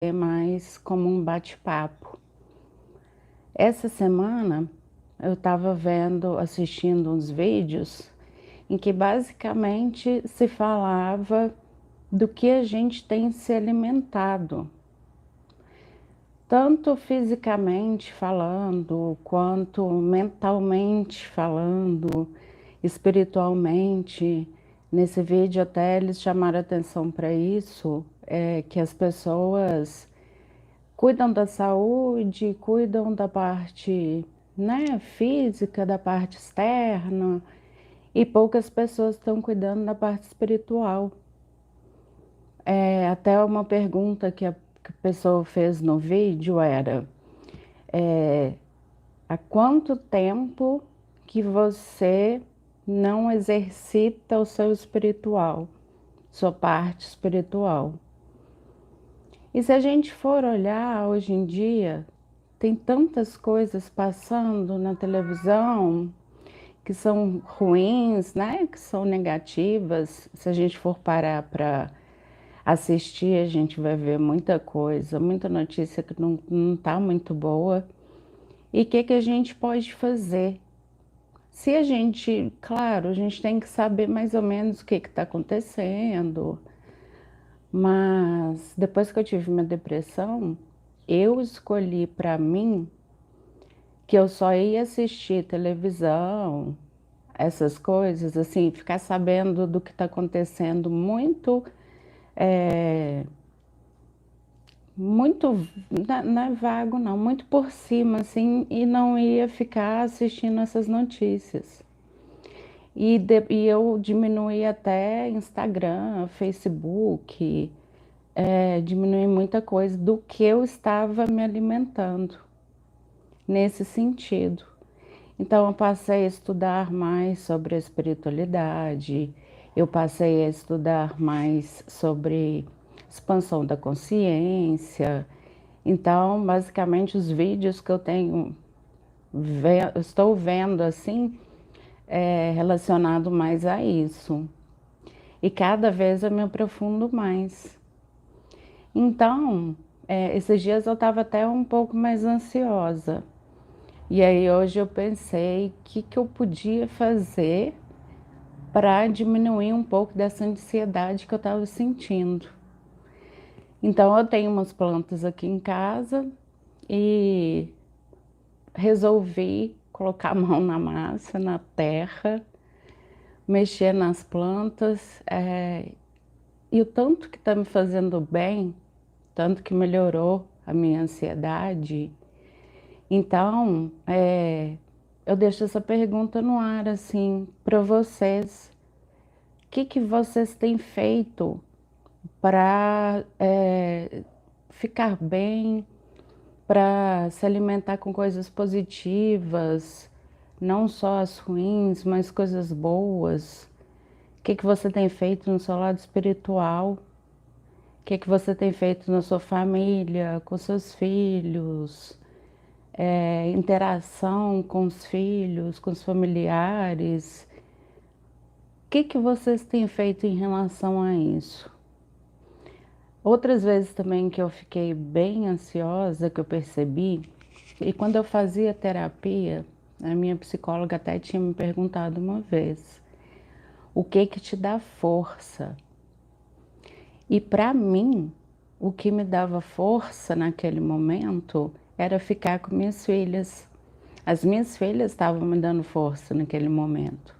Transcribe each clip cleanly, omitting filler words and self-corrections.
é mais como um bate-papo. Essa semana eu estava assistindo uns vídeos em que basicamente se falava do que a gente tem se alimentado, tanto fisicamente falando, quanto mentalmente falando, espiritualmente. Nesse vídeo até eles chamaram atenção para isso, que as pessoas cuidam da saúde, cuidam da parte, né, física, da parte externa, e poucas pessoas estão cuidando da parte espiritual. Até uma pergunta que a pessoa fez no vídeo era: é, há quanto tempo que você não exercita o seu espiritual, sua parte espiritual? E se a gente for olhar hoje em dia, tem tantas coisas passando na televisão que são ruins, né? Que são negativas. Se a gente for parar para assistir, a gente vai ver muita coisa, muita notícia que não tá muito boa. E o que que a gente pode fazer? Se a gente, claro, a gente tem que saber mais ou menos o que está acontecendo, mas depois que eu tive minha depressão, eu escolhi para mim que eu só ia assistir televisão, essas coisas, assim, ficar sabendo do que está acontecendo muito, é, muito, não é vago não, muito por cima, assim, e não ia ficar assistindo essas notícias. E eu diminuí até Instagram, Facebook, diminuí muita coisa do que eu estava me alimentando nesse sentido. Então, eu passei a estudar mais sobre a espiritualidade, eu passei a estudar mais sobre expansão da consciência. Então, basicamente, os vídeos que eu estou vendo assim, relacionado mais a isso. E cada vez eu me aprofundo mais. Então, esses dias eu estava até um pouco mais ansiosa. E aí hoje eu pensei o que que eu podia fazer para diminuir um pouco dessa ansiedade que eu estava sentindo. Então eu tenho umas plantas aqui em casa e resolvi colocar a mão na massa, na terra, mexer nas plantas, e o tanto que está me fazendo bem, tanto que melhorou a minha ansiedade. Então, eu deixo essa pergunta no ar, assim, para vocês. O que que vocês têm feito para ficar bem, para se alimentar com coisas positivas, não só as ruins, mas coisas boas? O que que você tem feito no seu lado espiritual? O que que você tem feito na sua família, com seus filhos? Interação com os filhos, com os familiares. O que que vocês têm feito em relação a isso? Outras vezes também que eu fiquei bem ansiosa, que eu percebi, e quando eu fazia terapia, a minha psicóloga até tinha me perguntado uma vez, o que que te dá força? E para mim, o que me dava força naquele momento era ficar com minhas filhas. As minhas filhas estavam me dando força naquele momento.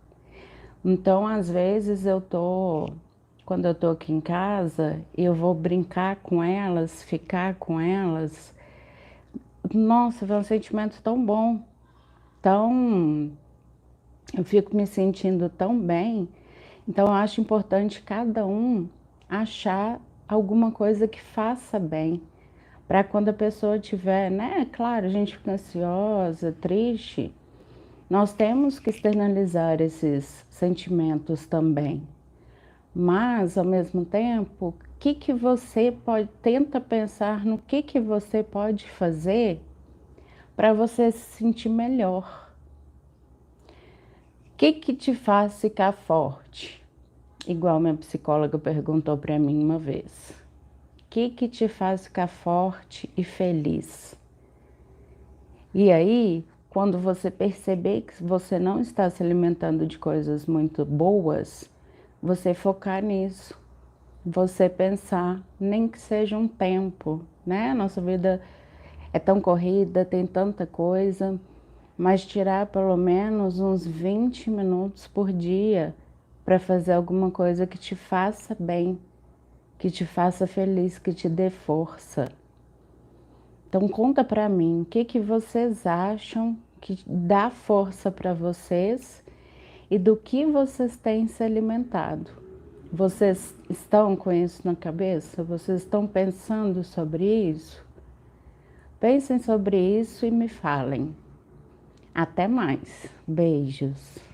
Então, às vezes quando eu tô aqui em casa, eu vou brincar com elas, ficar com elas. Nossa, foi um sentimento tão bom, tão, eu fico me sentindo tão bem. Então, eu acho importante cada um achar alguma coisa que faça bem, para quando a pessoa tiver, né? Claro, a gente fica ansiosa, triste. Nós temos que externalizar esses sentimentos também. Mas, ao mesmo tempo, o que que você pode, tenta pensar no que você pode fazer para você se sentir melhor. O que que te faz ficar forte? Igual minha psicóloga perguntou para mim uma vez. que te faz ficar forte e feliz. E aí, quando você perceber que você não está se alimentando de coisas muito boas, você focar nisso, você pensar, nem que seja um tempo, né? Nossa vida é tão corrida, tem tanta coisa, mas tirar pelo menos uns 20 minutos por dia para fazer alguma coisa que te faça bem, que te faça feliz, que te dê força. Então conta para mim, o que que vocês acham que dá força para vocês e do que vocês têm se alimentado? Vocês estão com isso na cabeça? Vocês estão pensando sobre isso? Pensem sobre isso e me falem. Até mais. Beijos.